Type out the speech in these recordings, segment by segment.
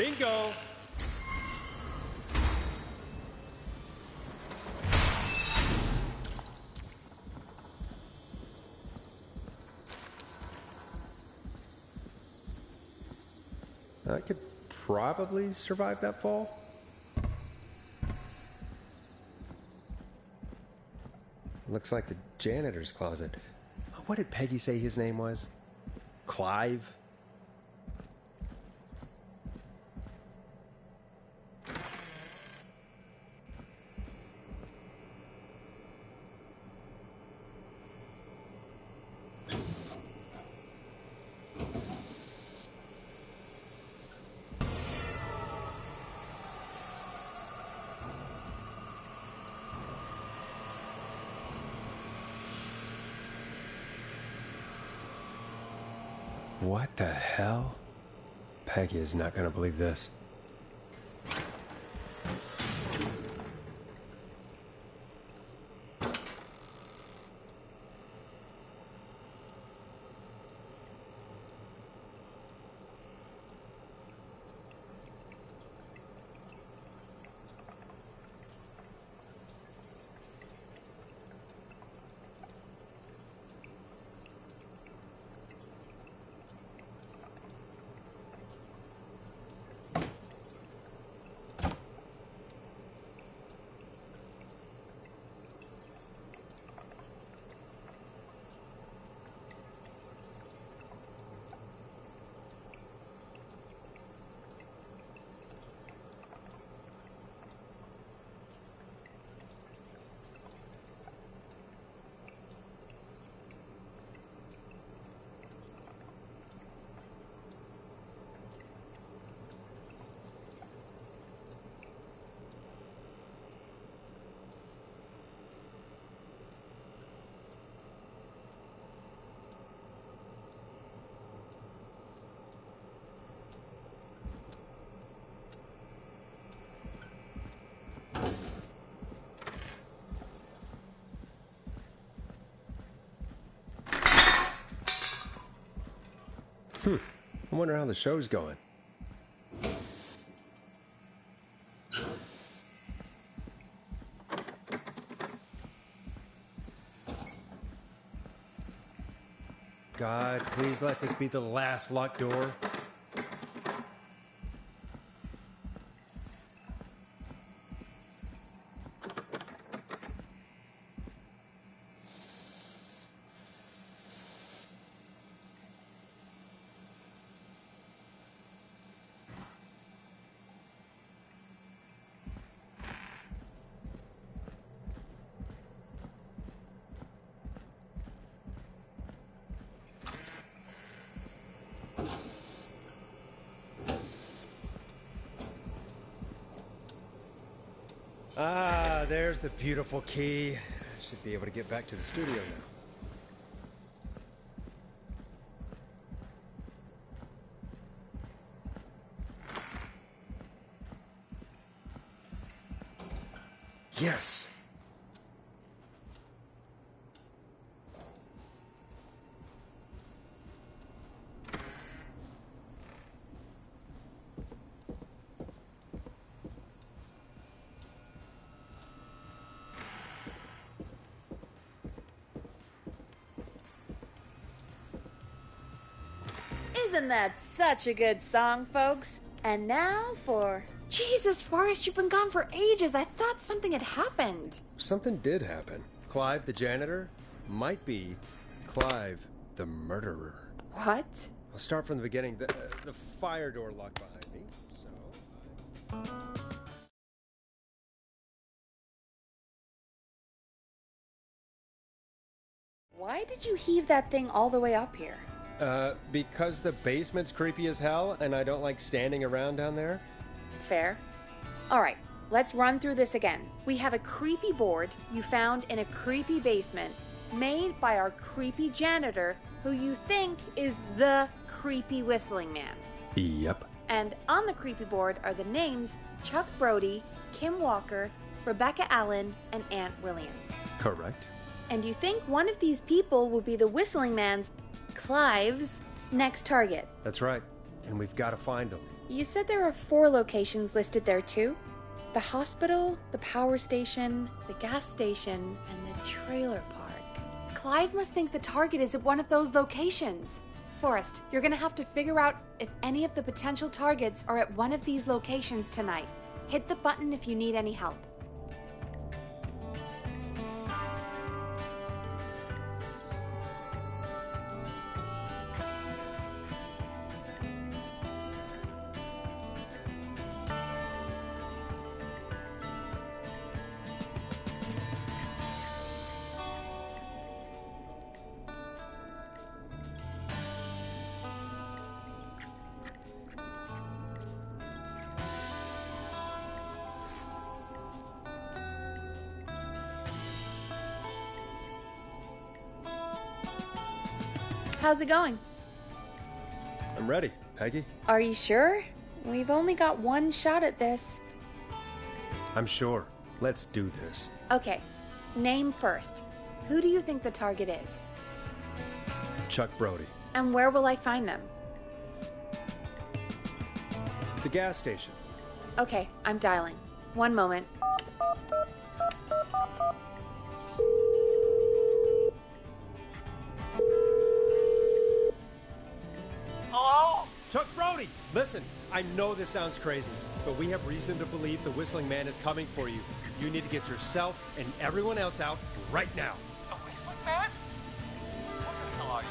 Bingo! I could probably survive that fall. Looks like the janitor's closet. What did Peggy say his name was? Clive? What the hell? Peggy is not going to believe this. I wonder how the show's going. God, please let this be the last locked door. Ah, there's the beautiful key. I should be able to get back to the studio now. Yes! Isn't that such a good song, folks? And now for... Jesus, Forrest, you've been gone for ages. I thought something had happened. Something did happen. Clive, the janitor, might be Clive, the murderer. What? I'll start from the beginning. The fire door locked behind me, so... Why did you heave that thing all the way up here? Because the basement's creepy as hell, and I don't like standing around down there. Fair. Alright, let's run through this again. We have a creepy board you found in a creepy basement, made by our creepy janitor, who you think is the creepy whistling man. Yep. And on the creepy board are the names Chuck Brody, Kim Walker, Rebecca Allen, and Aunt Williams. Correct. And you think one of these people will be the whistling man's, Clive's, next target. That's right. And we've got to find them. You said there are 4 locations listed there too? The hospital, the power station, the gas station, and the trailer park. Clive must think the target is at one of those locations. Forrest, you're gonna have to figure out if any of the potential targets are at one of these locations tonight. Hit the button if you need any help. How's it going? I'm ready, Peggy. Are you sure? We've only got one shot at this. I'm sure. Let's do this. Okay, name first. Who do you think the target is? Chuck Brody. And where will I find them? The gas station. Okay, I'm dialing. One moment. Hello? Chuck Brody! Listen, I know this sounds crazy, but we have reason to believe the Whistling Man is coming for you. You need to get yourself and everyone else out right now. The Whistling Man? What the hell are you?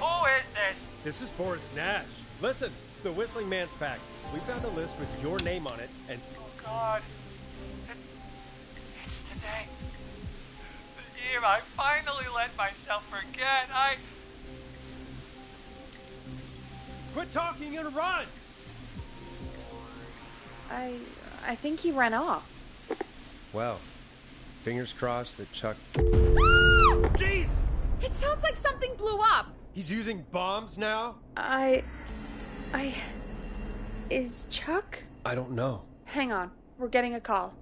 Who is this? This is Forrest Nash. Listen, the Whistling Man's pack. We found a list with your name on it, and... Oh, God. It's today. The year I finally let myself forget. Quit talking and run! I think he ran off. Well, fingers crossed that Chuck... Jeez! It sounds like something blew up! He's using bombs now? Is Chuck? I don't know. Hang on, we're getting a call.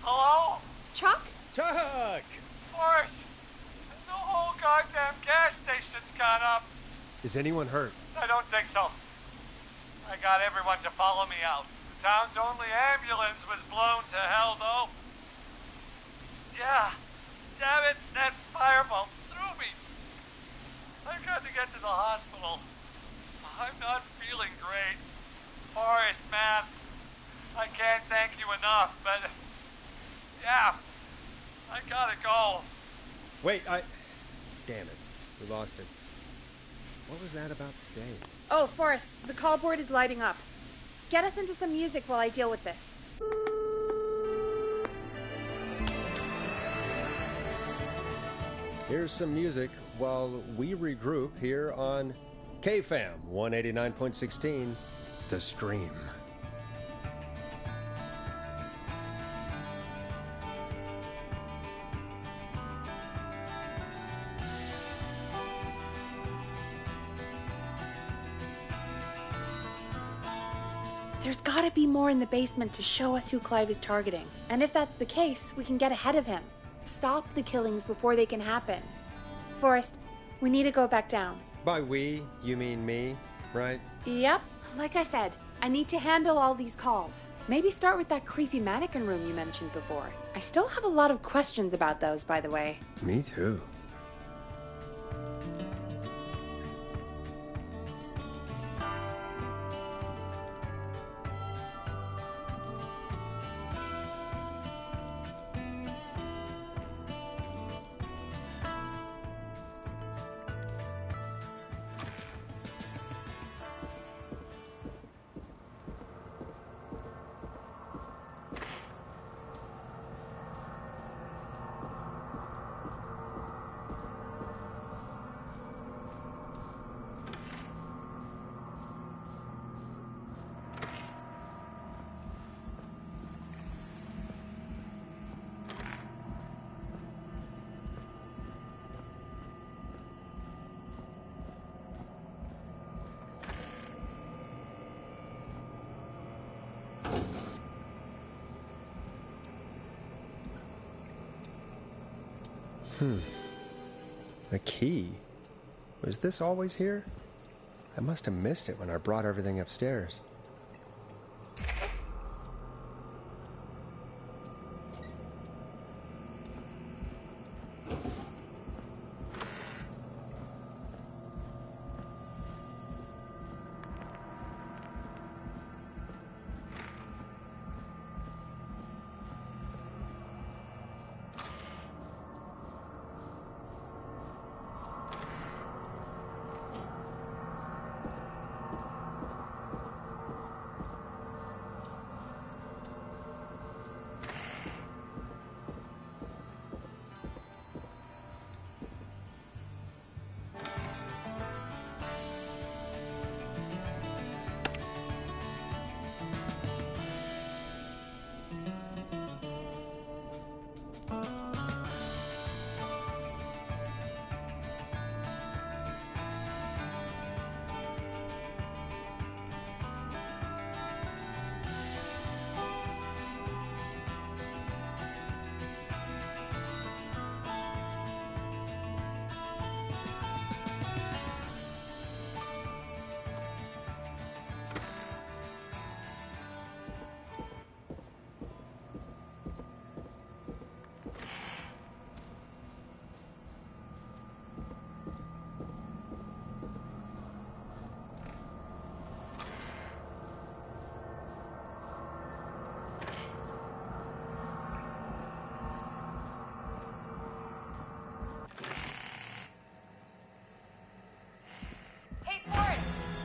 Hello? Chuck? Chuck! Forrest! The whole goddamn gas station's gone up. Is anyone hurt? I don't think so. I got everyone to follow me out. The town's only ambulance was blown to hell, though. Yeah. Damn it, that fireball threw me. I've got to get to the hospital. I'm not feeling great. Forrest, man, I can't thank you enough, but... yeah, I gotta go. Wait, damn it. We lost him. What was that about today? Oh, Forrest, the call board is lighting up. Get us into some music while I deal with this. Here's some music while we regroup here on KFAM 189.16, The Stream. There's gotta be more in the basement to show us who Clive is targeting. And if that's the case, we can get ahead of him. Stop the killings before they can happen. Forrest, we need to go back down. By we, you mean me, right? Yep. Like I said, I need to handle all these calls. Maybe start with that creepy mannequin room you mentioned before. I still have a lot of questions about those, by the way. Me too. A key? Was this always here? I must have missed it when I brought everything upstairs.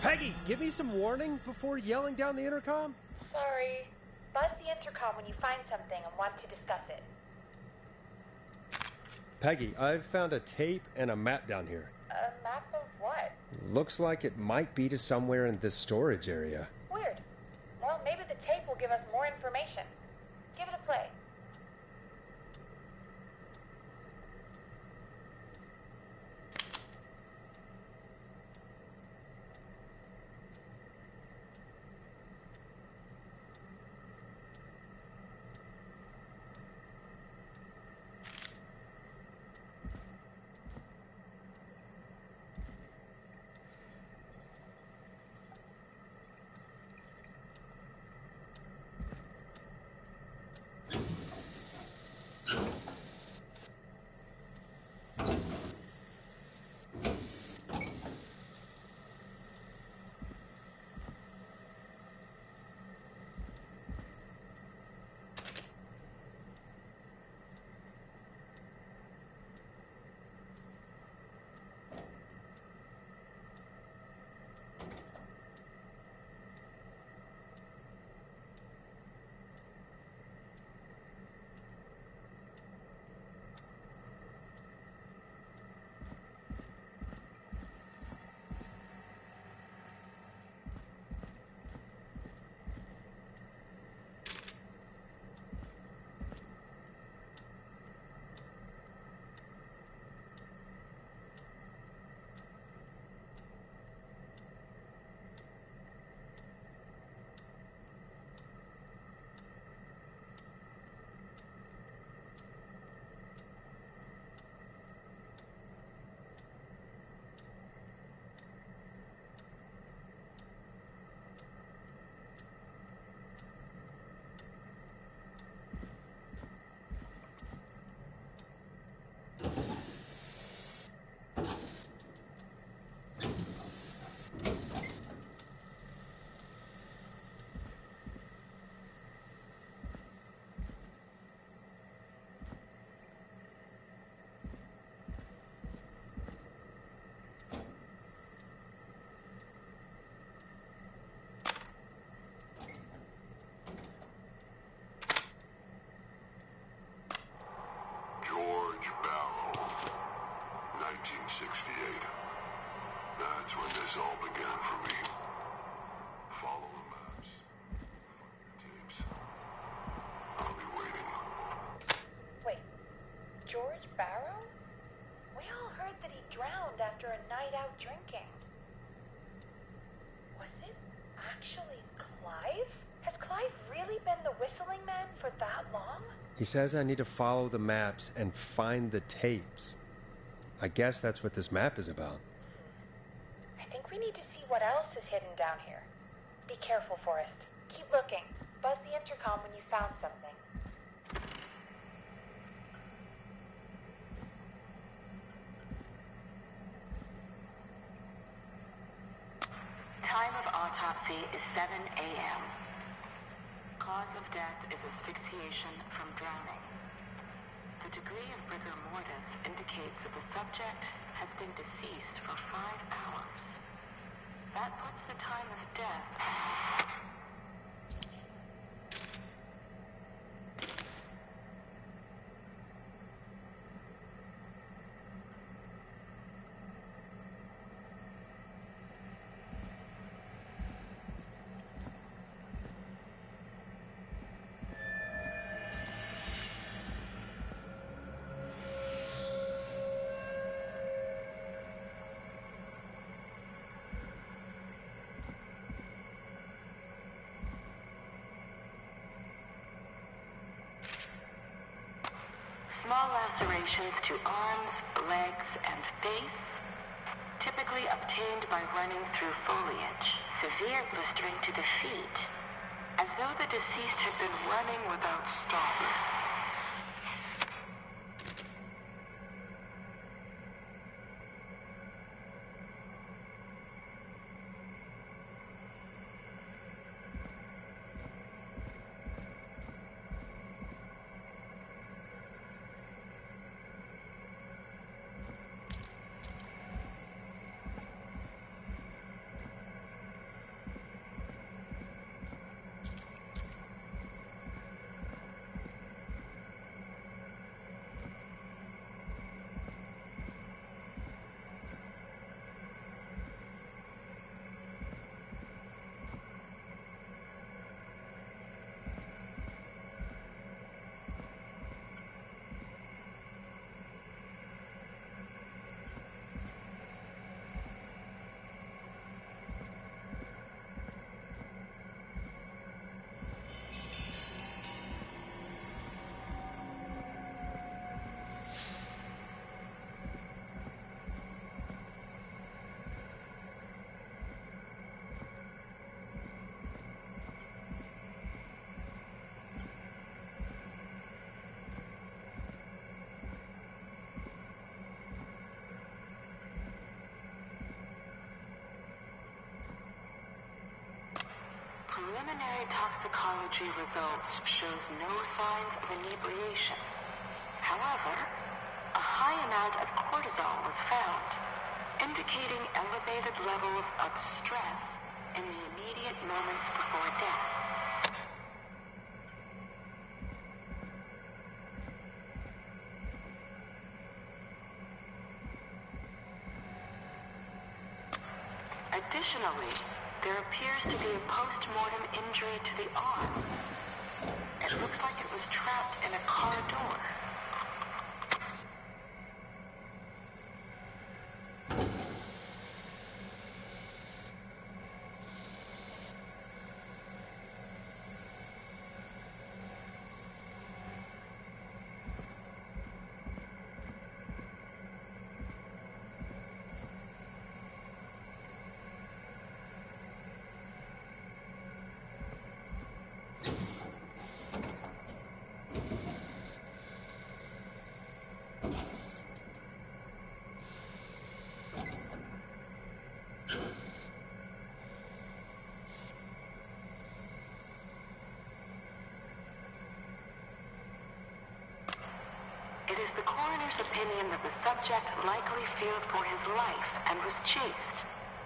Peggy, give me some warning before yelling down the intercom. Sorry. Buzz the intercom when you find something and want to discuss it. Peggy, I've found a tape and a map down here. A map of what? Looks like it might be to somewhere in this storage area. Weird. Well, maybe the tape will give us more information. Give it a play. George Barrow, 1968. That's when this all began for me. Follow the maps. Find the tapes. I'll be waiting. Wait, George Barrow? We all heard that he drowned after a night out drinking. Was it actually Clive? Has Clive really been the Whistling Man for that long? He says I need to follow the maps and find the tapes. I guess that's what this map is about. I think we need to see what careful, Forrest. Keep looking. Buzz the intercom when you found something. Time of autopsy is 7 a.m. Cause of death is asphyxiation from drowning. The degree of rigor mortis indicates that the subject has been deceased for 5 hours. That puts the time of death... Small lacerations to arms, legs, and face, typically obtained by running through foliage. Severe blistering to the feet, as though the deceased had been running without stopping. Preliminary toxicology results shows no signs of inebriation. However, a high amount of cortisol was found, indicating elevated levels of stress in the immediate moments before death. Additionally, there appears to be a post-mortem injury to the arm. It looks like it was trapped in a car door. It is the coroner's opinion that the subject likely feared for his life and was chased,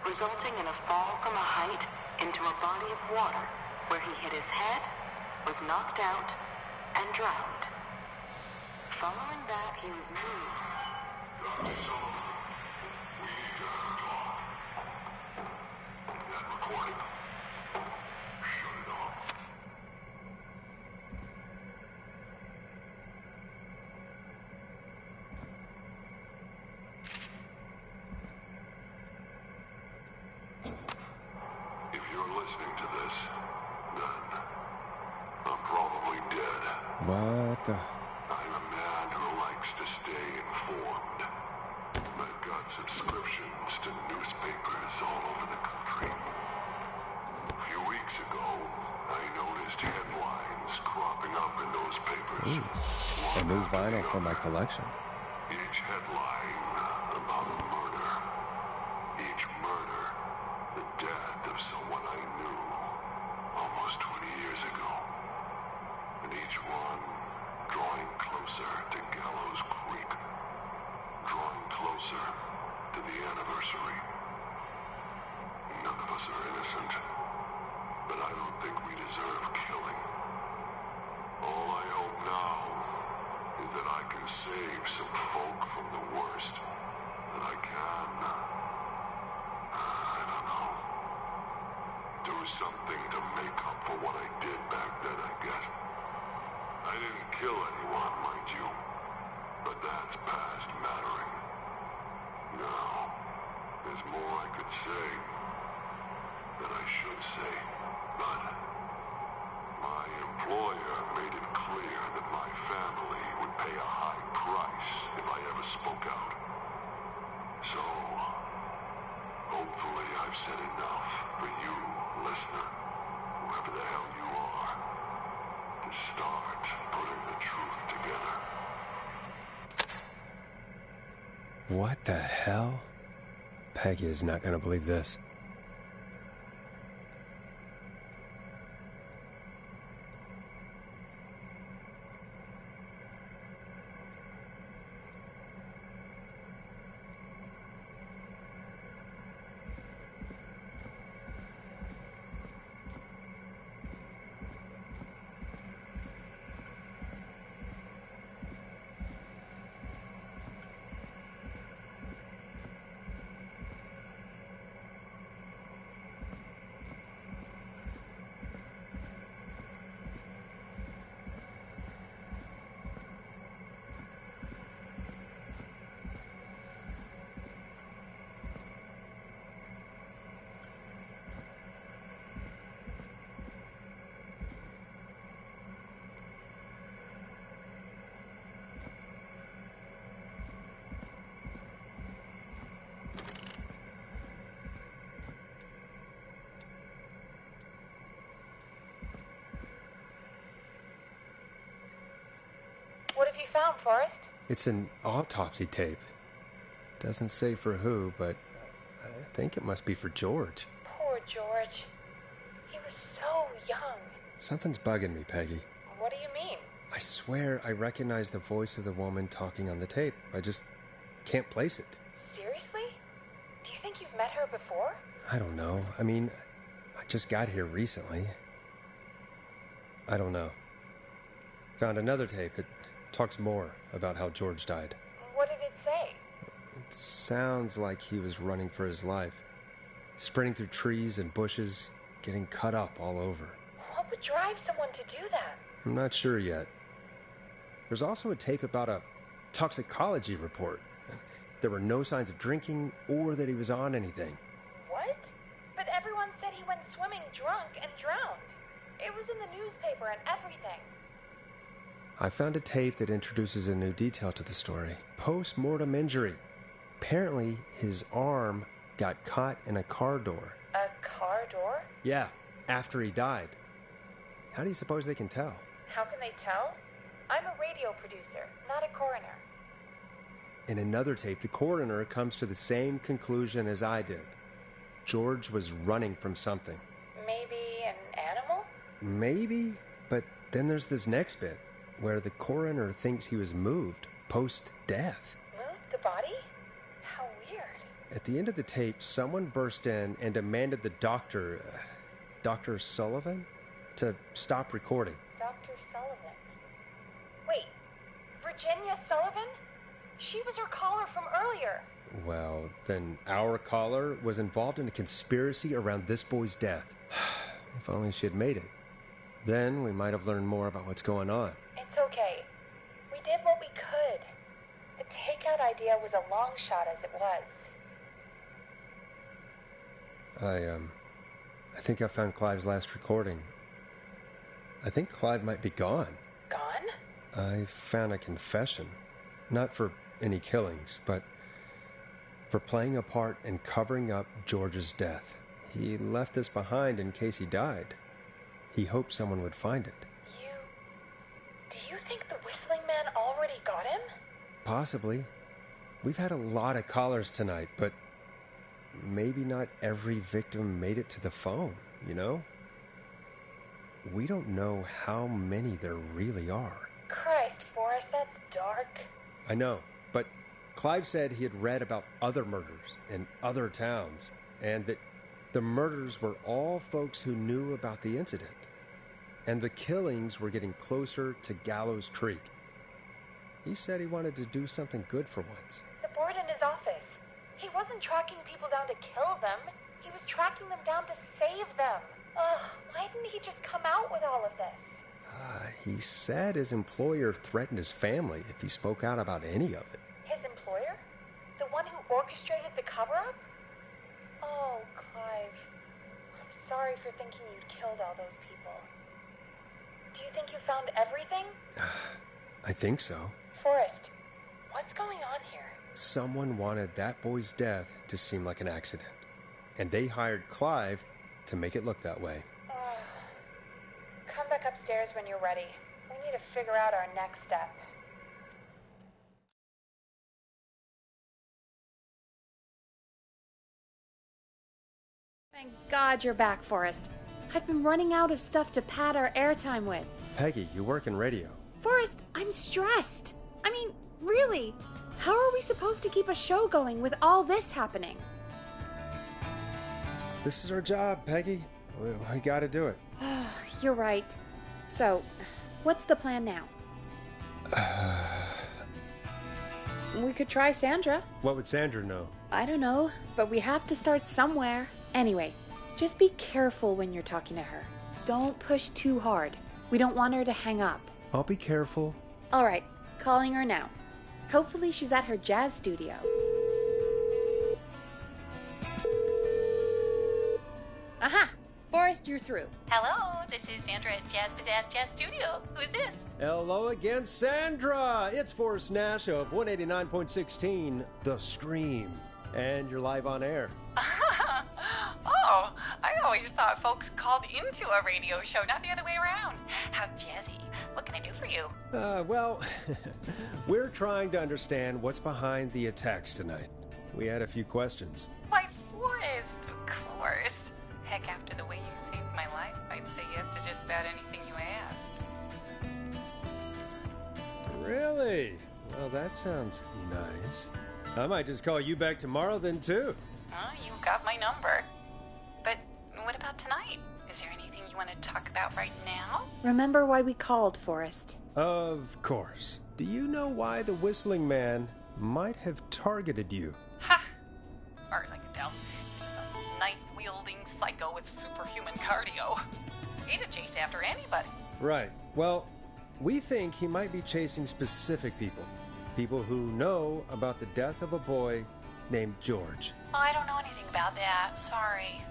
resulting in a fall from a height into a body of water, where he hit his head, was knocked out, and drowned. Following that, he was moved. Dr. Sullivan, we need to have a talk. That recording. Shut it off. If you're listening to this, then I'm probably dead. What the? I'm a man who likes to stay informed. I've got subscriptions to newspapers all over the country. A few weeks titles cropping up in those papers. Ooh, a One new after vinyl the for my other. collection. Each headline about a murder. Each murder, the death of someone I knew almost 20 years ago. And each one drawing closer to Gallows Creek. Drawing closer to the anniversary. None of us are innocent, but I don't think we deserve killing. All I hope now is that I can save some folk from the worst. That I can, I don't know, do something to make up for what I did back then, I guess. I didn't kill anyone, mind you, but that's past mattering. Now, there's more I could say, that I should say, but my employer made it clear that my family would pay a high price if I ever spoke out. So, hopefully I've said enough for you, listener, whoever the hell you are, to start putting the truth together. What the hell? Peggy is not going to believe this. What have you found, Forrest? It's an autopsy tape. Doesn't say for who, but I think it must be for George. Poor George. He was so young. Something's bugging me, Peggy. What do you mean? I swear I recognize the voice of the woman talking on the tape. I just can't place it. Seriously? Do you think you've met her before? I don't know. I mean, I just got here recently. I don't know. Found another tape. It talks more about how George died. What did it say? It sounds like he was running for his life. Sprinting through trees and bushes, getting cut up all over. What would drive someone to do that? I'm not sure yet. There's also a tape about a toxicology report. There were no signs of drinking or that he was on anything. What? But everyone said he went swimming drunk and drowned. It was in the newspaper and everything. I found a tape that introduces a new detail to the story. Post-mortem injury. Apparently, his arm got caught in a car door. A car door? Yeah, after he died. How do you suppose they can tell? How can they tell? I'm a radio producer, not a coroner. In another tape, the coroner comes to the same conclusion as I did. George was running from something. Maybe an animal? Maybe, but then there's this next bit, where the coroner thinks he was moved post-death. Moved the body? How weird. At the end of the tape, someone burst in and demanded the doctor, Dr. Sullivan, to stop recording. Dr. Sullivan. Wait, Virginia Sullivan? She was her caller from earlier. Well, then our caller was involved in a conspiracy around this boy's death. If only she had made it. Then we might have learned more about what's going on. It's okay. We did what we could. The takeout idea was a long shot as it was. I think I found Clive's last recording. I think Clive might be gone. Gone? I found a confession. Not for any killings, but for playing a part in covering up George's death. He left this behind in case he died. He hoped someone would find it. You Possibly. We've had a lot of callers tonight, but maybe not every victim made it to the phone, you know? We don't know how many there really are. Christ, Forrest, that's dark. I know, but Clive said he had read about other murders in other towns, and that the murders were all folks who knew about the incident. And the killings were getting closer to Gallows Creek. He said he wanted to do something good for once. The board in his office. He wasn't tracking people down to kill them. He was tracking them down to save them. Ugh, why didn't he just come out with all of this? He said his employer threatened his family if he spoke out about any of it. His employer? The one who orchestrated the cover-up? Oh, Clive. I'm sorry for thinking you'd killed all those people. Do you think you found everything? I think so. Forrest, what's going on here? Someone wanted that boy's death to seem like an accident, and they hired Clive to make it look that way. Come back upstairs when you're ready. We need to figure out our next step. Thank God you're back, Forrest. I've been running out of stuff to pad our airtime with. Peggy, you work in radio. Forrest, I'm stressed. I mean, really, how are we supposed to keep a show going with all this happening? This is our job, Peggy. We gotta do it. You're right. So, what's the plan now? We could try Sandra. What would Sandra know? I don't know, but we have to start somewhere. Anyway, just be careful when you're talking to her. Don't push too hard. We don't want her to hang up. I'll be careful. All right, calling her now. Hopefully she's at her jazz studio. Aha! Forrest, you're through. Hello, this is Sandra at Jazz Pizzazz Jazz Studio. Who's this? Hello again, Sandra! It's Forrest Nash of 189.16, The Scream. And you're live on air. Oh, I always thought folks called into a radio show, not the other way around. How jazzy. What can I do for you? Well, we're trying to understand what's behind the attacks tonight. We had a few questions. Why, Forrest, of course. Heck, after the way you saved my life, I'd say yes to just about anything you asked. Really? Well, that sounds nice. I might just call you back tomorrow then, too. You got my number. But what about tonight? Is there anything you want to talk about right now? Remember why we called, Forrest. Of course. Do you know why the Whistling Man might have targeted you? Ha! As far as I can tell, he's just a knife-wielding psycho with superhuman cardio. He'd have chased after anybody. Right. Well, we think he might be chasing specific people. People who know about the death of a boy named George. Oh, I don't know anything about that. Sorry.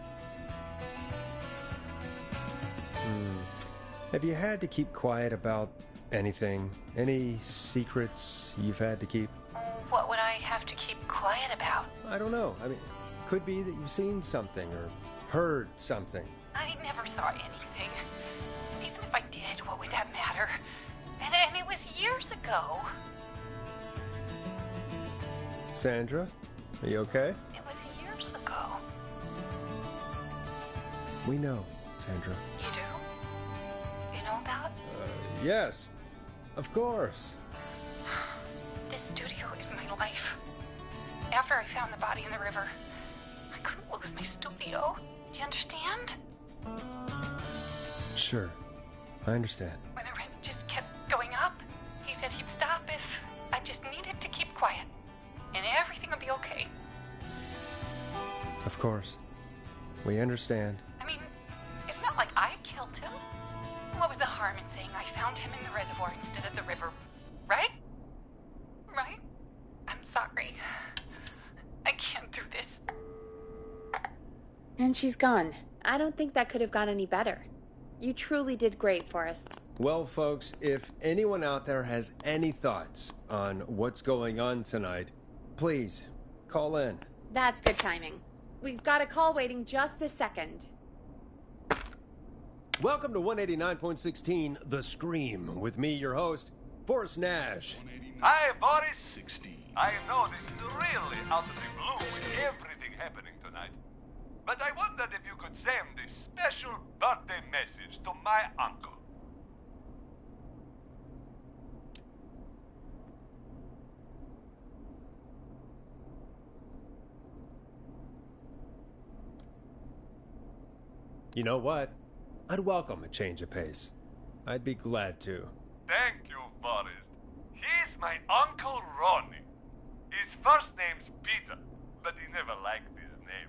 Have you had to keep quiet about anything? Any secrets you've had to keep? What would I have to keep quiet about? I don't know. I mean, could be that you've seen something or heard something. I never saw anything. Even if I did, what would that matter? And it was years ago. Sandra, are you okay? It was years ago. We know, Sandra. You do? You know about? Yes, of course. This studio is my life. After I found the body in the river, I couldn't lose my studio. Do you understand? Sure, I understand. When the rent just kept going up, he said he'd stop if I just needed to keep quiet. And everything would be okay. Of course. We understand. I mean, it's not like I killed him. What was the harm in saying I found him in the reservoir instead of the river? Right? Right? I'm sorry. I can't do this. And she's gone. I don't think that could have gone any better. You truly did great, Forrest. Well, folks, if anyone out there has any thoughts on what's going on tonight, please call in. That's good timing. We've got a call waiting just this second. Welcome to 189.16, The Scream, with me, your host, Forrest Nash. Hi, Boris. 16. I know this is really out of the blue with everything happening tonight. But I wondered if you could send this special birthday message to my uncle. You know what? I'd welcome a change of pace. I'd be glad to. Thank you, Forrest. He's my Uncle Ronnie. His first name's Peter, but he never liked his name.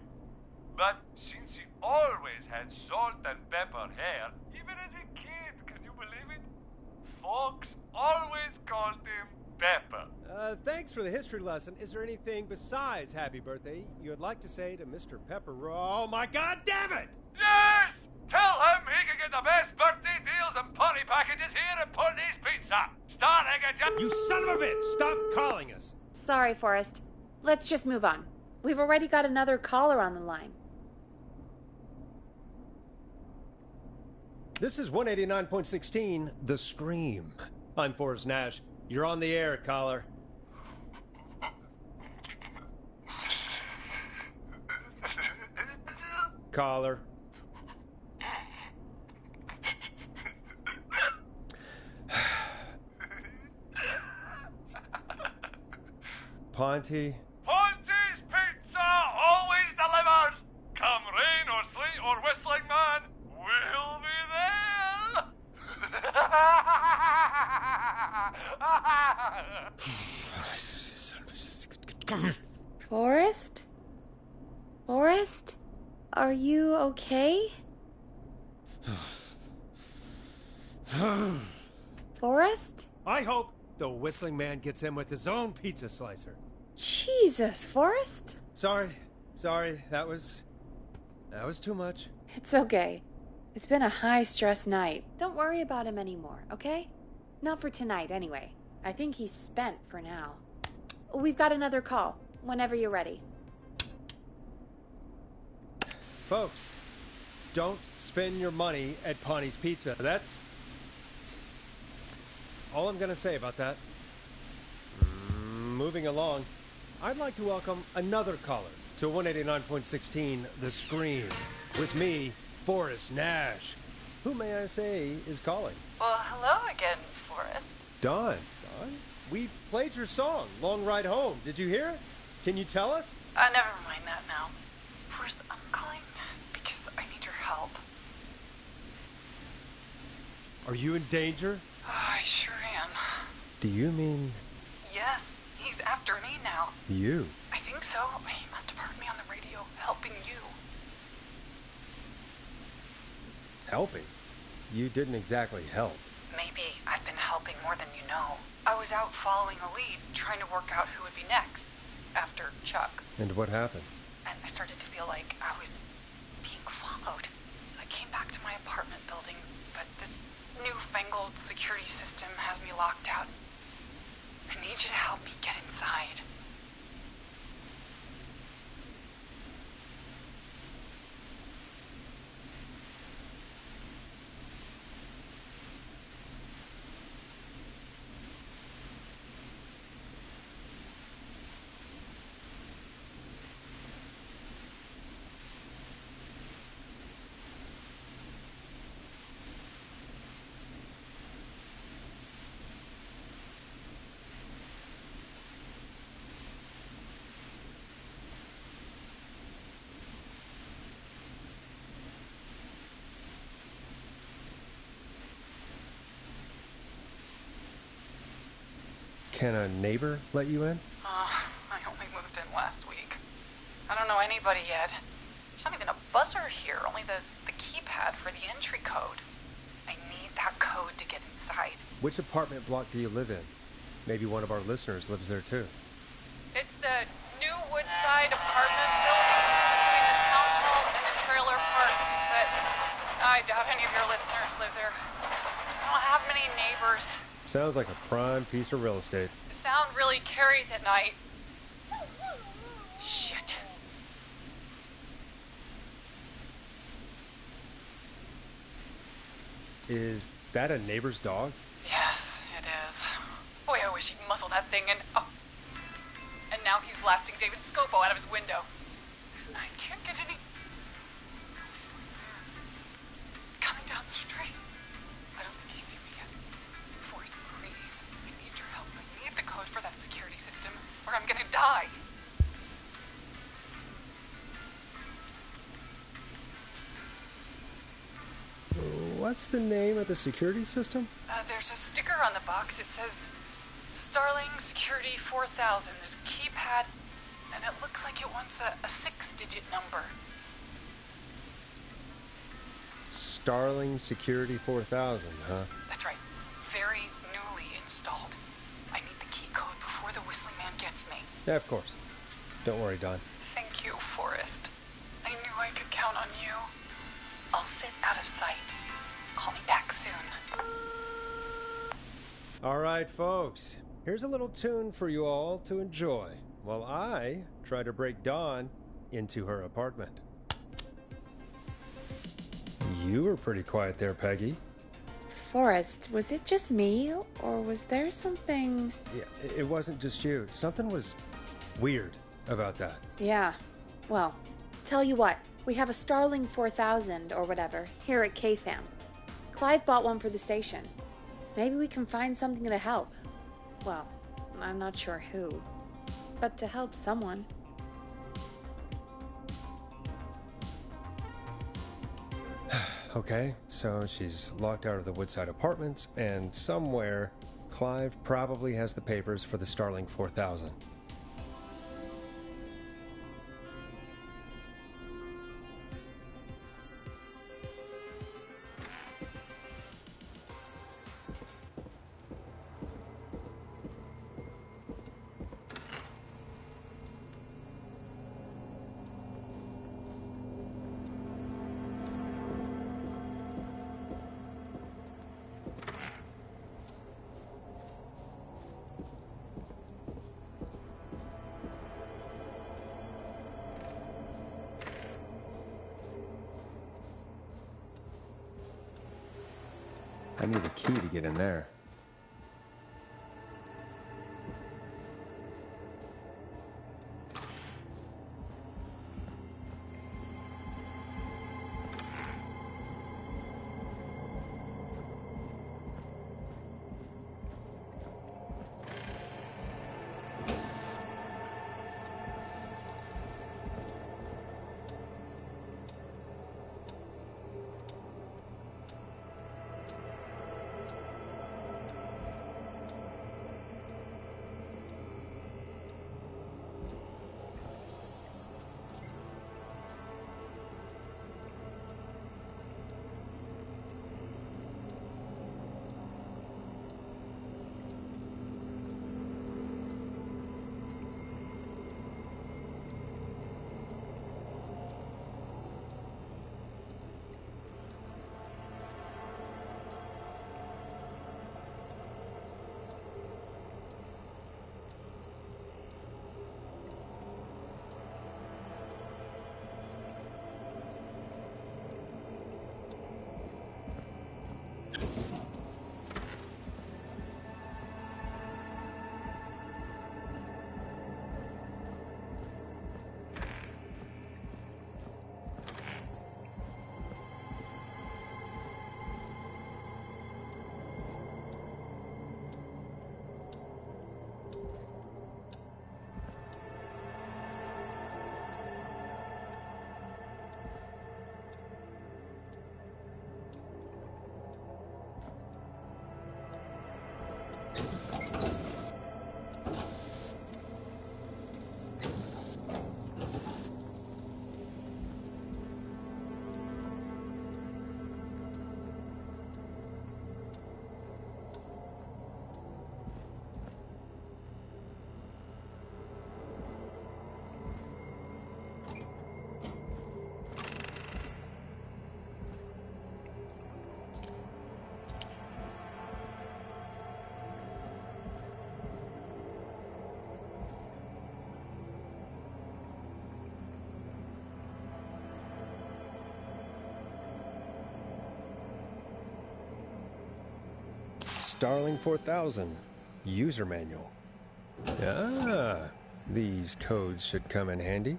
But since he always had salt and pepper hair, even as a kid, can you believe it? Folks always called him Pepper. Thanks for the history lesson. Is there anything besides happy birthday you would like to say to Mr. Pepper? Oh my god damn it! Yes! Tell him he can get the best birthday deals and party packages here at Putney's Pizza. Starting at You son of a bitch! Stop calling us! Sorry, Forrest. Let's just move on. We've already got another caller on the line. This is 189.16, The Scream. I'm Forrest Nash. You're on the air, caller. Caller. Ponty. Ponty's Pizza always delivers. Come rain or sleet or whistling man, we'll be there. Forrest? Forrest? Are you okay? Forrest? I hope the whistling man gets in with his own pizza slicer. Jesus, Forrest? Sorry. That was too much. It's okay. It's been a high-stress night. Don't worry about him anymore, okay? Not for tonight, anyway. I think he's spent for now. We've got another call, whenever you're ready. Folks, don't spend your money at Ponty's Pizza. That's all I'm gonna say about that. Moving along, I'd like to welcome another caller to 189.16 The Scream. With me, Forrest Nash. Who, may I say, is calling? Well, hello again, Forrest. Dawn. We played your song, Long Ride Home. Did you hear it? Can you tell us? Never mind that now. Forrest, I'm calling because I need your help. Are you in danger? I sure am. Do you mean Yes, he's after me now. you? I think so. He must have heard me on the radio helping you. Helping? You didn't exactly help. Maybe I've been helping more than you know. I was out following a lead, trying to work out who would be next, after Chuck. And what happened? And I started to feel like I was being followed. I came back to my apartment building, but this newfangled security system has me locked out. I need you to help me get inside. Can a neighbor let you in? I only moved in last week. I don't know anybody yet. There's not even a buzzer here, only the keypad for the entry code. I need that code to get inside. Which apartment block do you live in? Maybe one of our listeners lives there too. It's the new Woodside apartment building between the town hall and the trailer park, but I doubt any of your listeners live there. I don't have many neighbors. Sounds like a prime piece of real estate. The sound really carries at night. Shit. Is that a neighbor's dog? Yes, it is. wish he'd muzzle that thing and... Oh. And now he's blasting David Scopo out of his window. This night can't get any... He's coming down the street. I don't think he's seen me yet. Forrest, please. I need your help. I need the code for that security system, or I'm gonna die. What's the name of the security system? There's a sticker on the box. It says Starling Security 4000. There's a keypad, and it looks like it wants a 6-digit number. Starling Security 4000, huh? That's right. Very newly installed. I need the key code before the Whistling Man gets me. Yeah, of course. Don't worry, Don. Thank you, Forrest. I knew I could count on you. I'll sit out of sight. Call me back soon. All right, folks. Here's a little tune for you all to enjoy while I try to break Dawn into her apartment. You were pretty quiet there, Peggy. Forrest, was it just me, or was there something... Yeah, it wasn't just you. Something was weird about that. Yeah. Well, tell you what. We have a Starling 4000, or whatever, here at KFAM. Clive bought one for the station. Maybe we can find something to help. Well, I'm not sure who. But to help someone. Okay, so she's locked out of the Woodside Apartments, and somewhere, Clive probably has the papers for the Starling 4000. I need a key to get in there. Starling 4000. user manual. Ah, these codes should come in handy.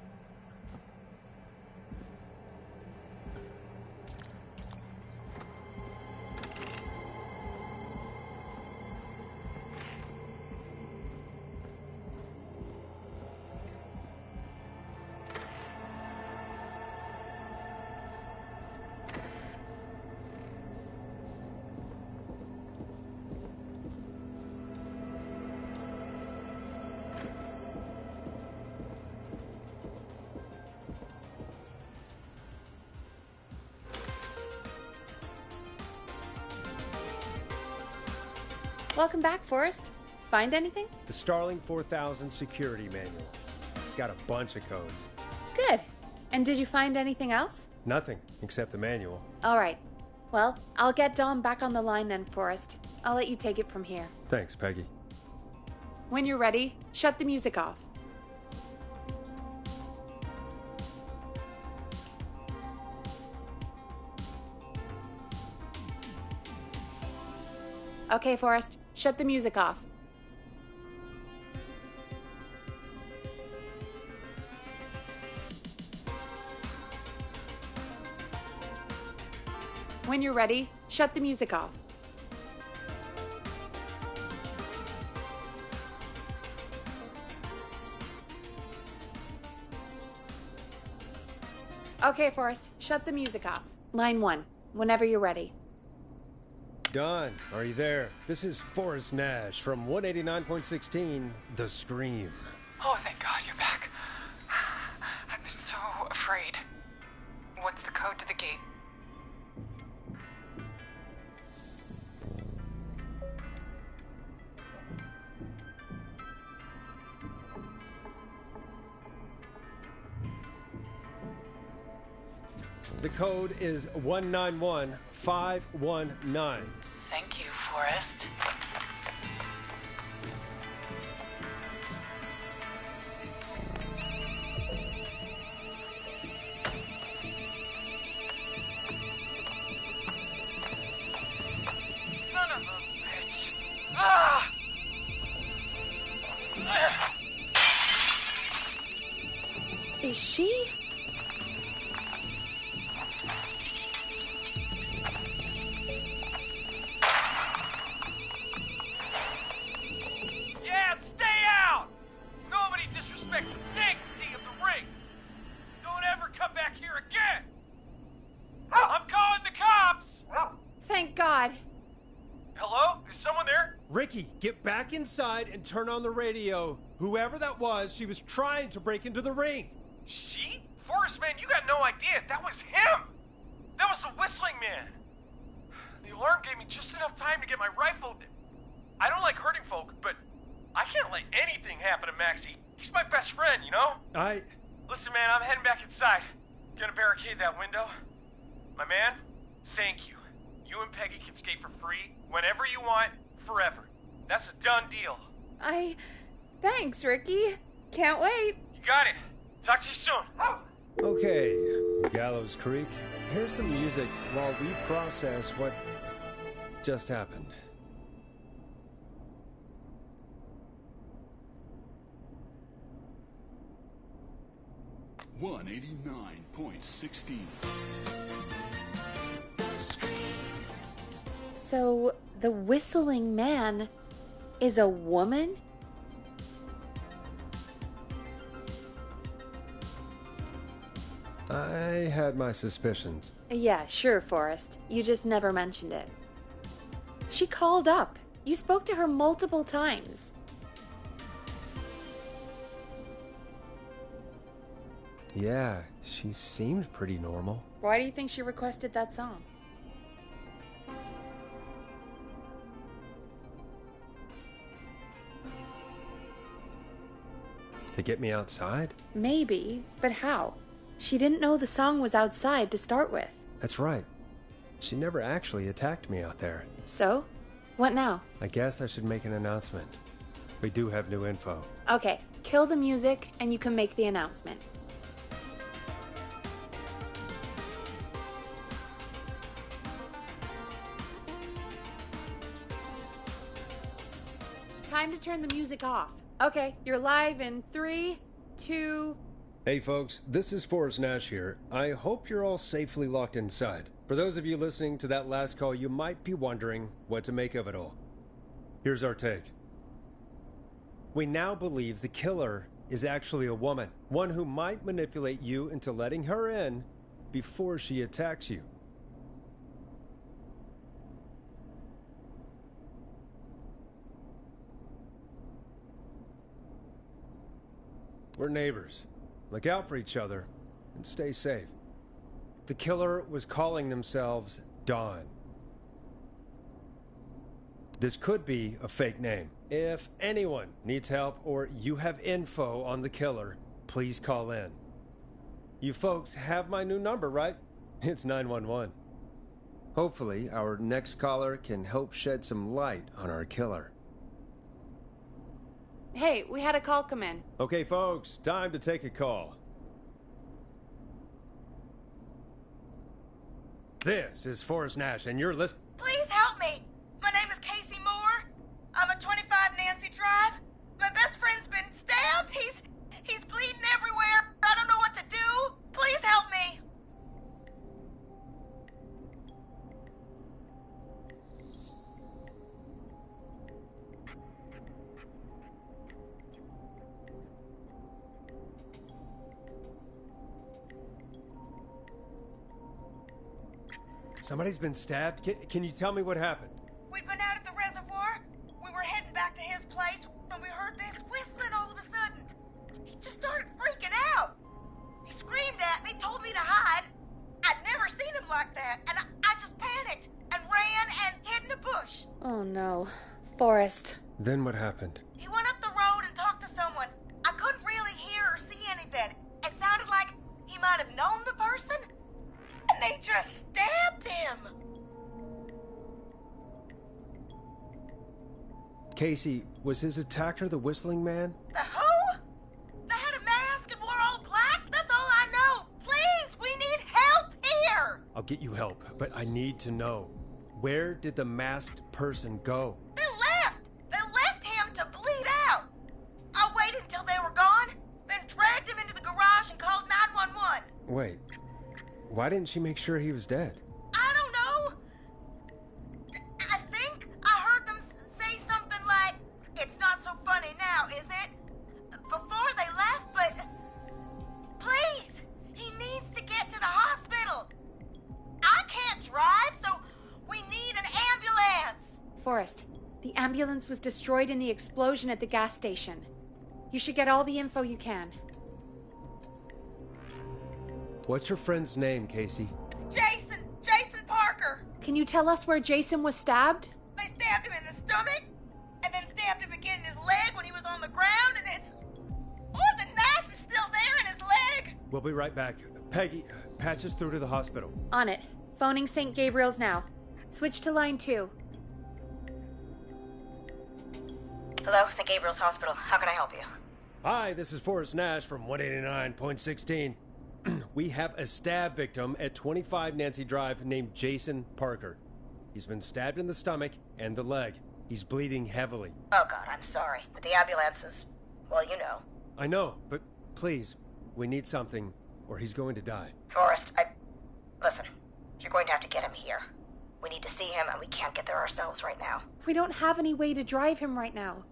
Welcome back, Forrest. Find anything? The Starling 4000 security manual. It's got a bunch of codes. Good. And did you find anything else? Nothing except the manual. All right. Well, I'll get Dom back on the line then, Forrest. I'll let you take it from here. Thanks, Peggy. When you're ready, shut the music off. Okay, Forrest, shut the music off. When you're ready, shut the music off. Okay, Forrest, shut the music off. Line 1, whenever you're ready. Don, are you there? This is Forrest Nash from 189.16, The Scream. Oh, thank God you're back. I've been so afraid. What's the code to the gate? The code is 191519. Thank you, Forrest. Son of a bitch. Ah! Is she? Yeah, stay out! Nobody disrespects the sanctity of the ring! Don't ever come back here again! I'm calling the cops! Thank God. Hello? Is someone there? Ricky, get back inside and turn on the radio. Whoever that was, she was trying to break into the ring. She? Forrest, man, you got no idea. That was him! That was the whistling man! The alarm gave me just enough time to get my rifle. I don't like hurting folk, but I can't let anything happen to Maxie. He's my best friend, you know? Listen, man, I'm heading back inside. Gonna barricade that window. My man, thank you. You and Peggy can skate for free whenever you want, forever. That's a done deal. Thanks, Ricky. Can't wait. You got it. Talk to you soon. Okay, Gallows Creek, here's some music while we process what just happened. .16. So, the whistling man is a woman? I had my suspicions. Yeah, sure, Forrest. You just never mentioned it. She called up. You spoke to her multiple times. Yeah, she seemed pretty normal. Why do you think she requested that song? To get me outside? Maybe, but how? She didn't know the song was outside to start with. That's right. She never actually attacked me out there. So? What now? I guess I should make an announcement. We do have new info. Okay, kill the music and you can make the announcement. time to turn the music off. Okay, you're live in 3, 2... Hey folks, this is Forrest Nash here. I hope you're all safely locked inside. For those of you listening to that last call, you might be wondering what to make of it all. Here's our take. We now believe the killer is actually a woman, one who might manipulate you into letting her in before she attacks you. We're neighbors. Look out for each other and stay safe. The killer was calling themselves Dawn. This could be a fake name. If anyone needs help or you have info on the killer, please call in. You folks have my new number, right? It's 911. Hopefully, our next caller can help shed some light on our killer. Hey, we had a call come in. Okay, folks, time to take a call. This is Forrest Nash, and you're listening. Please help me. My name is Casey Moore. I'm at 25 Nancy Drive. My best friend's been stabbed. He's bleeding everywhere. I don't know what to do. Please help me. Somebody's been stabbed? Can you tell me what happened? We'd been out at the reservoir. We were heading back to his place when we heard this whistling all of a sudden. He just started freaking out. He screamed at me, told me to hide. I'd never seen him like that, and I just panicked and ran and hid in a bush. Oh no. Forrest. Then what happened? He went up the road and talked to someone. I couldn't really hear or see anything. It sounded like he might have known the person, and they just stabbed him. Casey, was his attacker the whistling man? The who? They had a mask and wore all black? That's all I know. Please, we need help here. I'll get you help, but I need to know. Where did the masked person go? They left. They left him to bleed out. I waited until they were gone, then dragged him into the garage and called 911. Wait, why didn't she make sure he was dead? I don't know. I think I heard them say something like, "It's not so funny now, is it?" before they left, but please, he needs to get to the hospital. I can't drive, so we need an ambulance. Forrest, the ambulance was destroyed in the explosion at the gas station. You should get all the info you can. What's your friend's name, Casey? It's Jason Parker. Can you tell us where Jason was stabbed? They stabbed him in the stomach, and then stabbed him again in his leg when he was on the ground, and it's... Oh, the knife is still there in his leg. We'll be right back. Peggy, patch us through to the hospital. On it. Phoning St. Gabriel's now. Switch to line 2. Hello, St. Gabriel's Hospital. How can I help you? Hi, this is Forrest Nash from 189.16. We have a stab victim at 25 Nancy Drive named Jason Parker. He's been stabbed in the stomach and the leg. He's bleeding heavily. Oh, God, I'm sorry. But the ambulance is... well, you know. I know, but please, we need something, or he's going to die. Forrest, listen, you're going to have to get him here. We need to see him, and we can't get there ourselves right now. We don't have any way to drive him right now.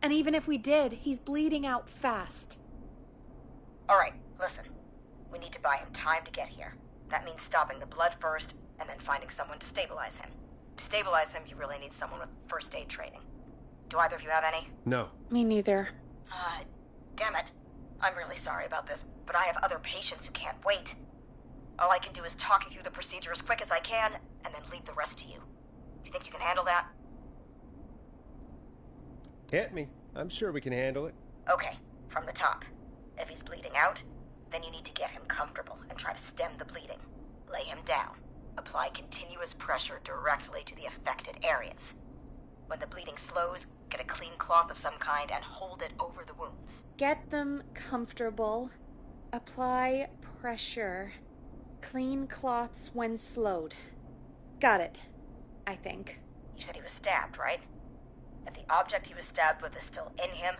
And even if we did, he's bleeding out fast. All right, listen. We need to buy him time to get here. That means stopping the blood first, and then finding someone to stabilize him. To stabilize him, you really need someone with first aid training. Do either of you have any? No. Me neither. Damn it. I'm really sorry about this, but I have other patients who can't wait. All I can do is talk you through the procedure as quick as I can, and then leave the rest to you. You think you can handle that? Hit me. I'm sure we can handle it. Okay, from the top. If he's bleeding out, then you need to get him comfortable and try to stem the bleeding. Lay him down. Apply continuous pressure directly to the affected areas. When the bleeding slows, get a clean cloth of some kind and hold it over the wounds. Get them comfortable. Apply pressure. Clean cloths when slowed. Got it. I think. You said he was stabbed, right? If the object he was stabbed with is still in him,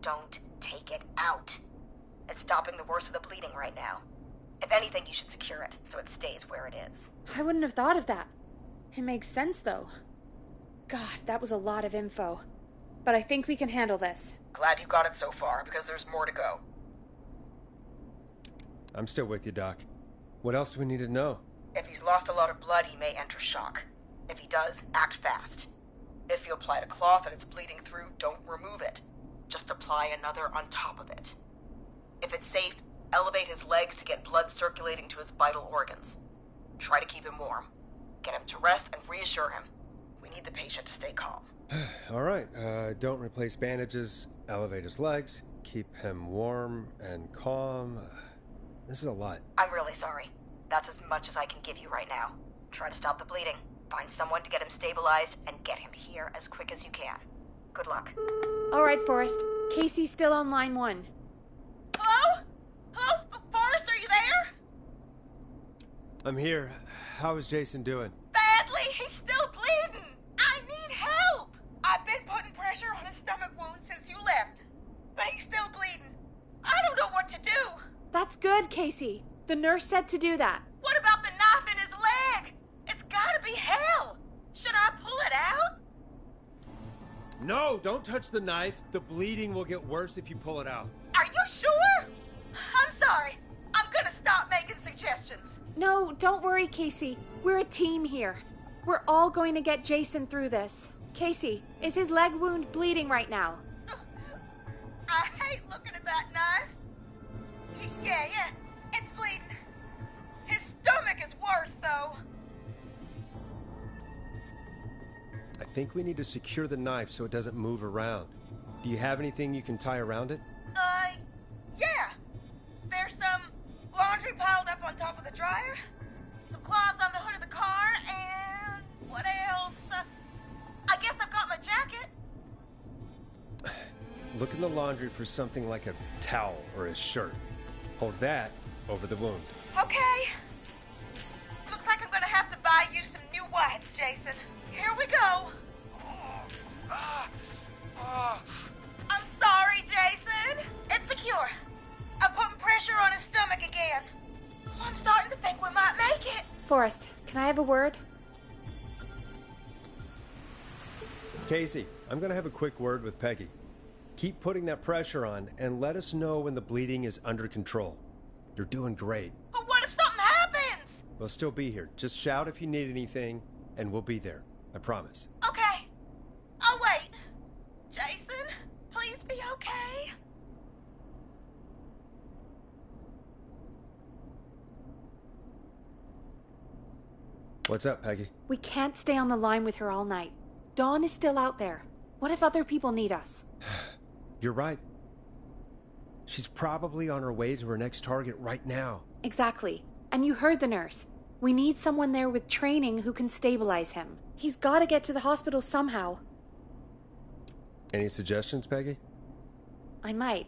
don't take it out. It's stopping the worst of the bleeding right now. If anything, you should secure it so it stays where it is. I wouldn't have thought of that. It makes sense, though. God, that was a lot of info. But I think we can handle this. Glad you got it so far, because there's more to go. I'm still with you, Doc. What else do we need to know? If he's lost a lot of blood, he may enter shock. If he does, act fast. If you applied a cloth and it's bleeding through, don't remove it. Just apply another on top of it. If it's safe, elevate his legs to get blood circulating to his vital organs. Try to keep him warm. Get him to rest and reassure him. We need the patient to stay calm. All right, don't replace bandages, elevate his legs, keep him warm and calm. This is a lot. I'm really sorry. That's as much as I can give you right now. Try to stop the bleeding. Find someone to get him stabilized and get him here as quick as you can. Good luck. All right, Forrest. Casey's still on line 1. Hello? Hello? Forrest, are you there? I'm here. How is Jason doing? Badly. He's still bleeding. I need help. I've been putting pressure on his stomach wound since you left, but he's still bleeding. I don't know what to do. That's good, Casey. The nurse said to do that. What about the knife in his leg? It's gotta be hell. Should I pull it out? No, don't touch the knife. The bleeding will get worse if you pull it out. Are you sure? I'm sorry. I'm gonna stop making suggestions. No, don't worry, Casey. We're a team here. We're all going to get Jason through this. Casey, is his leg wound bleeding right now? I hate looking at that knife. Yeah, it's bleeding. His stomach is worse, though. I think we need to secure the knife so it doesn't move around. Do you have anything you can tie around it? Yeah. There's some laundry piled up on top of the dryer, some cloths on the hood of the car, and what else? I guess I've got my jacket. Look in the laundry for something like a towel or a shirt. Hold that over the wound. Okay. Looks like I'm gonna have to buy you some new whites, Jason. Here we go. I'm sorry, Jason. It's secure. I'm putting pressure on his stomach again. Oh, I'm starting to think we might make it. Forrest, can I have a word? Casey, I'm going to have a quick word with Peggy. Keep putting that pressure on and let us know when the bleeding is under control. You're doing great. But what if something happens? We'll still be here. Just shout if you need anything, and we'll be there. I promise. Okay. I'll wait. Jason, please be okay. What's up, Peggy? We can't stay on the line with her all night. Dawn is still out there. What if other people need us? You're right. She's probably on her way to her next target right now. Exactly. And you heard the nurse. We need someone there with training who can stabilize him. He's got to get to the hospital somehow. Any suggestions, Peggy? I might.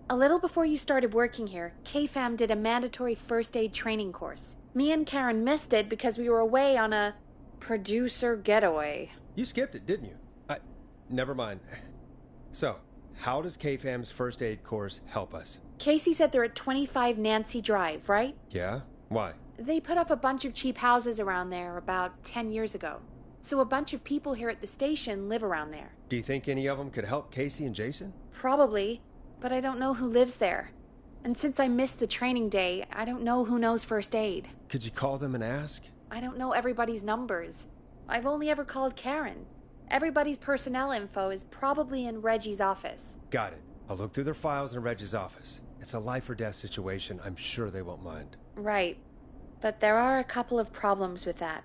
A little before you started working here, KFAM did a mandatory first aid training course. Me and Karen missed it because we were away on a producer getaway. You skipped it, didn't you? Never mind. So, how does KFAM's first aid course help us? Casey said they're at 25 Nancy Drive, right? Yeah? Why? They put up a bunch of cheap houses around there about 10 years ago. So a bunch of people here at the station live around there. Do you think any of them could help Casey and Jason? Probably, but I don't know who lives there. And since I missed the training day, I don't know who knows first aid. Could you call them and ask? I don't know everybody's numbers. I've only ever called Karen. Everybody's personnel info is probably in Reggie's office. Got it. I'll look through their files in Reggie's office. It's a life or death situation. I'm sure they won't mind. Right. But there are a couple of problems with that.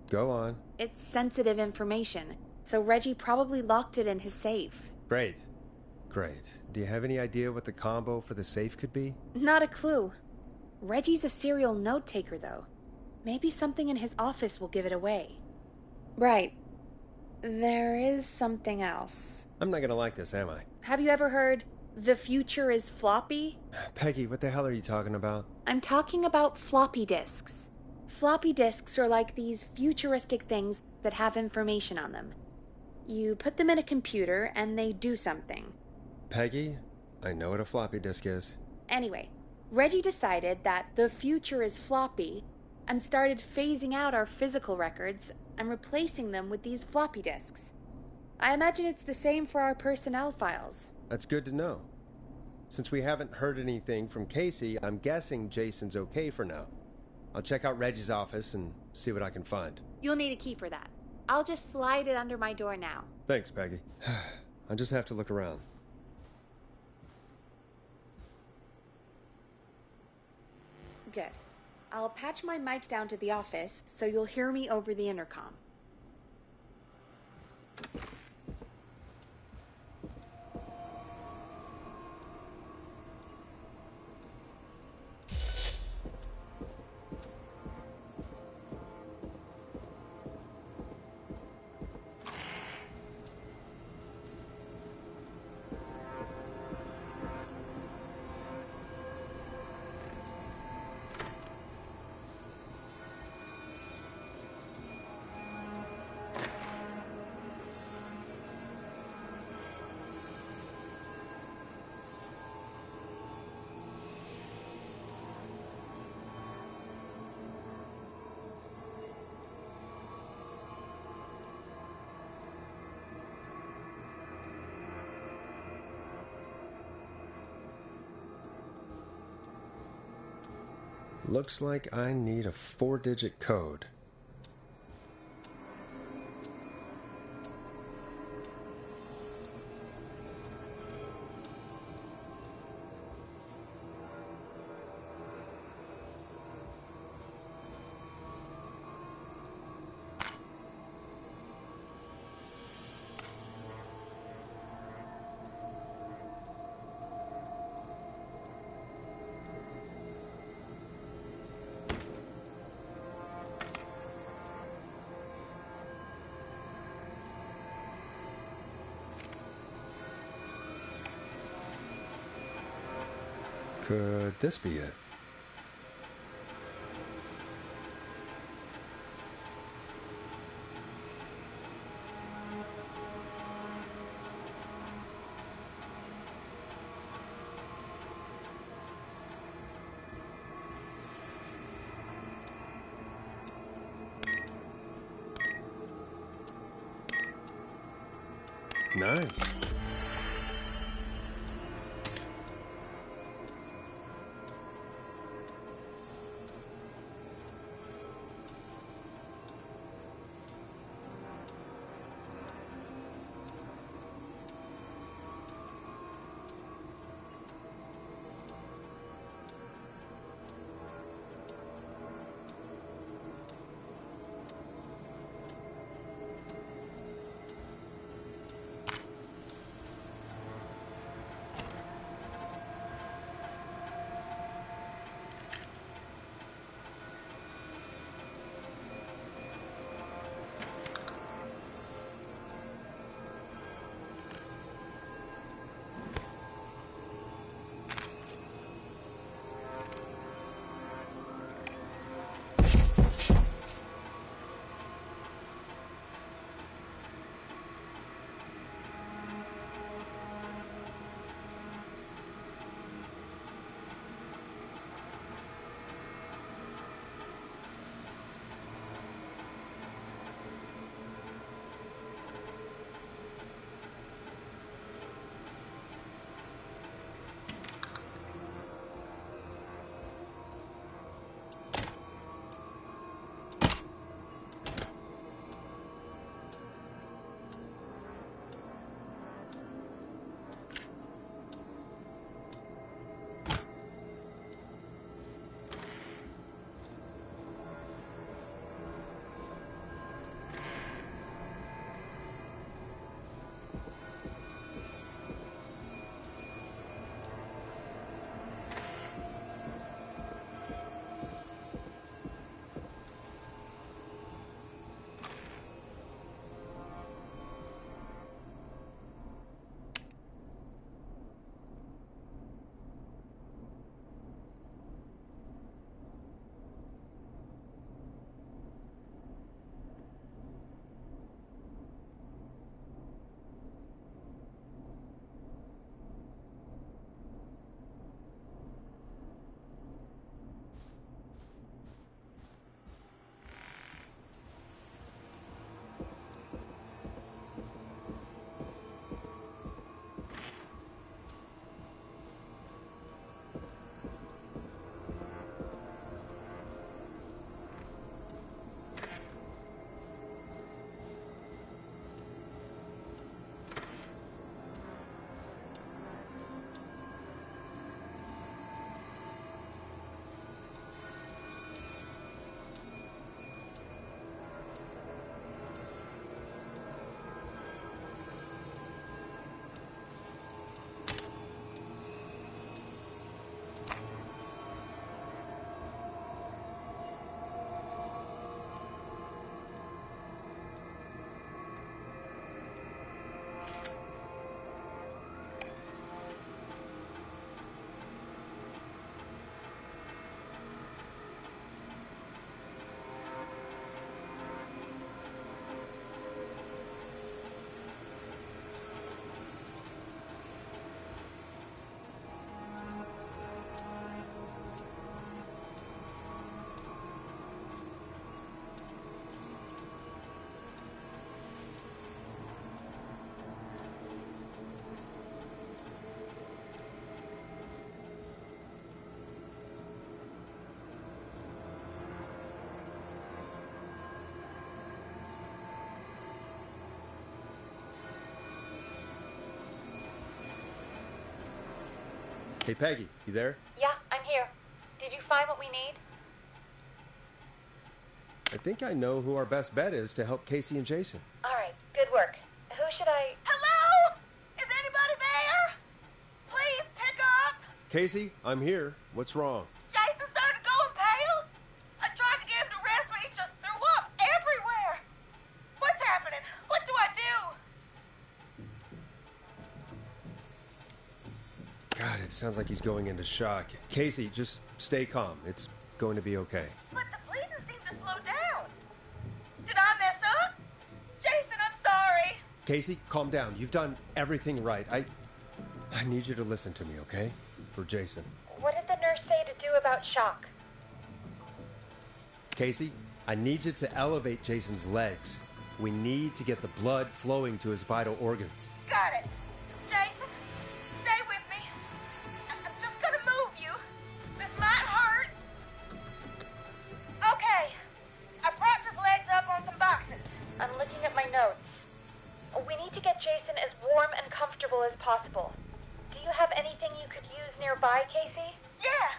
Go on. It's sensitive information, so Reggie probably locked it in his safe. Great. Do you have any idea what the combo for the safe could be? Not a clue. Reggie's a serial note taker, though. Maybe something in his office will give it away. Right. There is something else. I'm not gonna like this, am I? Have you ever heard, the future is floppy? Peggy, what the hell are you talking about? I'm talking about floppy disks. Floppy disks are like these futuristic things that have information on them. You put them in a computer and they do something. Peggy, I know what a floppy disk is. Anyway, Reggie decided that the future is floppy and started phasing out our physical records and replacing them with these floppy disks. I imagine it's the same for our personnel files. That's good to know. Since we haven't heard anything from Casey, I'm guessing Jason's okay for now. I'll check out Reggie's office and see what I can find. You'll need a key for that. I'll just slide it under my door now. Thanks, Peggy. I just have to look around. Good. I'll patch my mic down to the office so you'll hear me over the intercom. Looks like I need a 4-digit code. Could this be it? Nice. Hey, Peggy, you there? Yeah, I'm here. Did you find what we need? I think I know who our best bet is to help Casey and Jason. All right, good work. Who should I... Hello? Is anybody there? Please pick up. Casey, I'm here. What's wrong? Jason started going pale. I tried to get him to rest, but he just threw up everywhere. What's happening? What do I do? God, it sounds like he's going into shock. Casey, just stay calm. It's going to be okay. But the bleeding seemed to slow down. Did I mess up? Jason, I'm sorry. Casey, calm down. You've done everything right. I need you to listen to me, okay? For Jason. What did the nurse say to do about shock? Casey, I need you to elevate Jason's legs. We need to get the blood flowing to his vital organs. Got it. Jason, stay with me. I'm just gonna move you. This might hurt. Okay. I propped his legs up on some boxes. I'm looking at my notes. We need to get Jason as warm and comfortable as possible. Do you have anything you could use nearby, Casey? Yeah.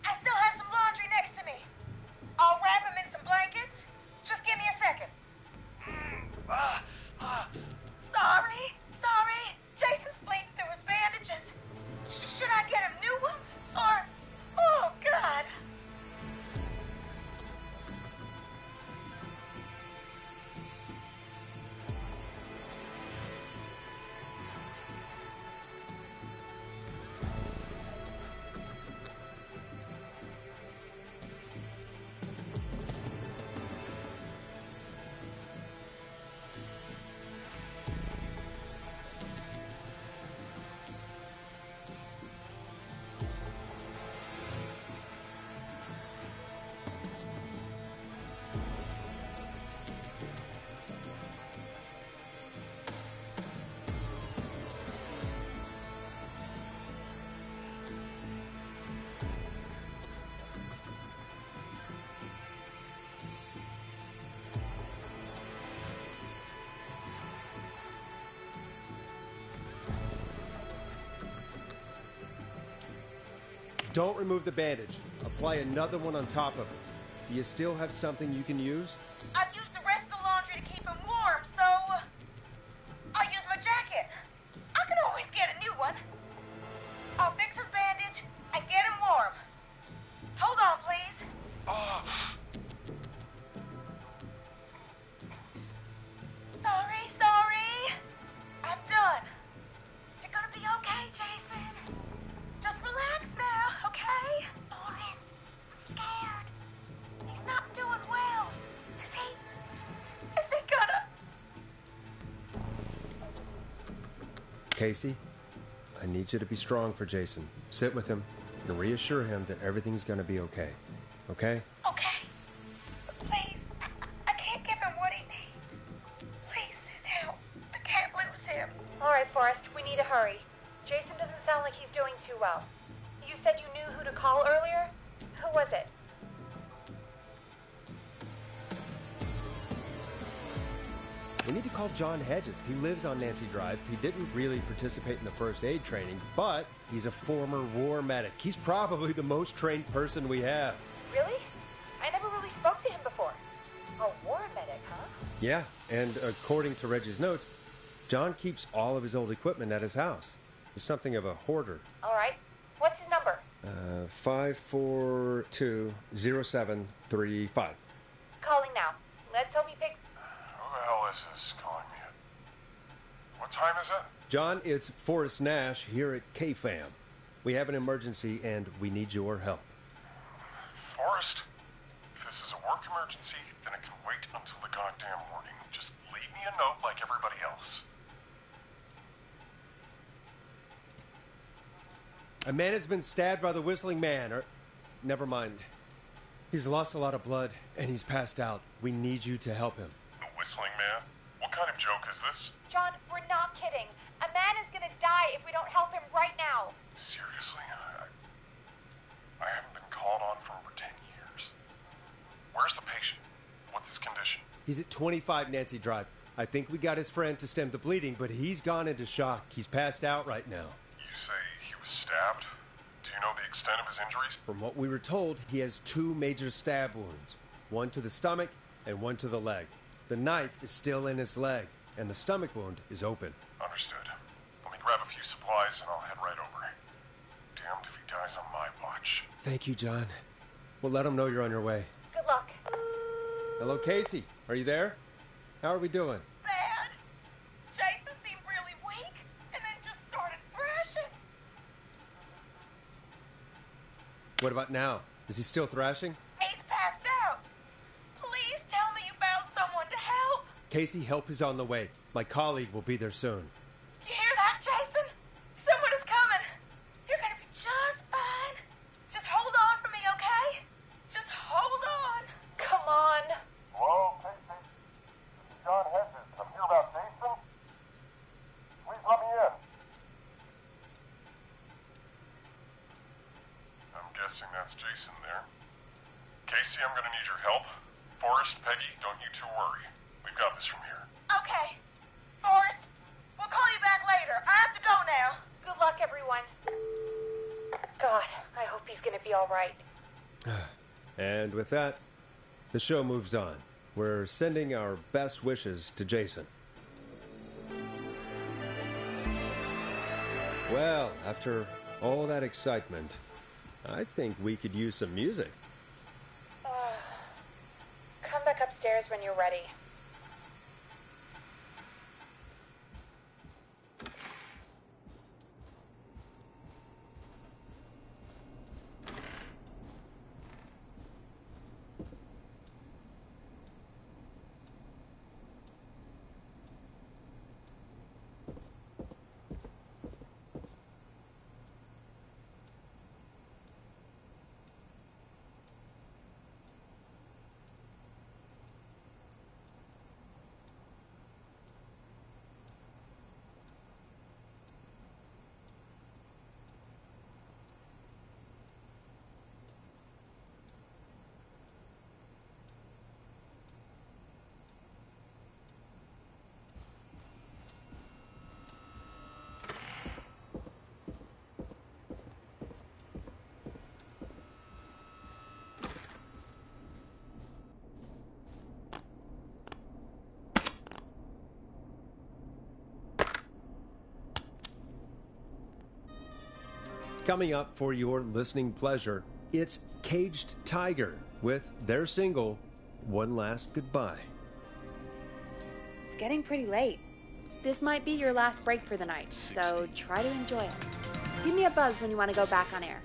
I still have some laundry next to me. I'll wrap him in some blankets. Just give me a second. Sorry. Jason's bleeding through his bandages. Should I get him new ones? Or... Oh, God. Don't remove the bandage. Apply another one on top of it. Do you still have something you can use? I've used the rest of the laundry to keep him warm, so... I'll use my jacket. I can always get a new one. I'll fix his bandage and get him warm. Hold on, please. Sorry. I'm done. You're gonna be okay, Jason. Just relax now, okay? I'm scared. He's not doing well. Is he gonna... Casey, I need you to be strong for Jason. Sit with him and reassure him that everything's going to be okay. Okay? Okay. Please, I can't give him what he needs. Please, help. I can't lose him. All right, Forrest, we need to hurry. Jason doesn't sound like he's doing too well. You said you knew who to call earlier? Who was it? We need to call John Hedges. He lives on Nancy Drive. He didn't really participate in the first aid training, but he's a former war medic. He's probably the most trained person we have. Really? I never really spoke to him before. A war medic, huh? Yeah, and according to Reggie's notes, John keeps all of his old equipment at his house. He's something of a hoarder. All right. What's his number? 5420735. Calling now. Let's hope he picks... Who the hell is this calling me? What time is it? John, it's Forrest Nash here at KFAM. We have an emergency and we need your help. Forrest, if this is a work emergency, then it can wait until the goddamn morning. Just leave me a note like everybody else. A man has been stabbed by the Whistling Man, or... Never mind. He's lost a lot of blood, and he's passed out. We need you to help him. The Whistling Man? What kind of joke is this? John, we're not kidding. A man is gonna die if we don't help him right now. Seriously? I haven't been called on for over 10 years. Where's the patient? What's his condition? He's at 25 Nancy Drive. I think we got his friend to stem the bleeding, but he's gone into shock. He's passed out right now. You say he was stabbed? Do you know the extent of his injuries? From what we were told, he has 2 major stab wounds. One to the stomach and one to the leg. The knife is still in his leg, and the stomach wound is open. Understood. Let me grab a few supplies and I'll head right over. Damned if he dies on my watch. Thank you, John. We'll let him know you're on your way. Good luck. Hello, Casey. Are you there? How are we doing? Bad. Jason seemed really weak and then just started thrashing. What about now? Is he still thrashing? He's passed out. Please tell me you found someone to help. Casey, help is on the way. My colleague will be there soon. You hear that, Jason? Someone is coming. You're gonna be just fine. Just hold on for me, okay? Just hold on. Come on. Hello, Casey. This is John Hedges. I'm here about Jason. Please let me in. I'm guessing that's Jason there. Casey, I'm gonna need your help. Forrest, Peggy, don't you two worry. We've got this from here. Okay. Forrest, we'll call you back later. I have to go now. Good luck, everyone. God, I hope he's gonna be all right. And with that, the show moves on. We're sending our best wishes to Jason. Well, after all that excitement, I think we could use some music. Come back upstairs when you're ready. Coming up for your listening pleasure, it's Caged Tiger with their single, One Last Goodbye. It's getting pretty late. This might be your last break for the night, so try to enjoy it. Give me a buzz when you want to go back on air.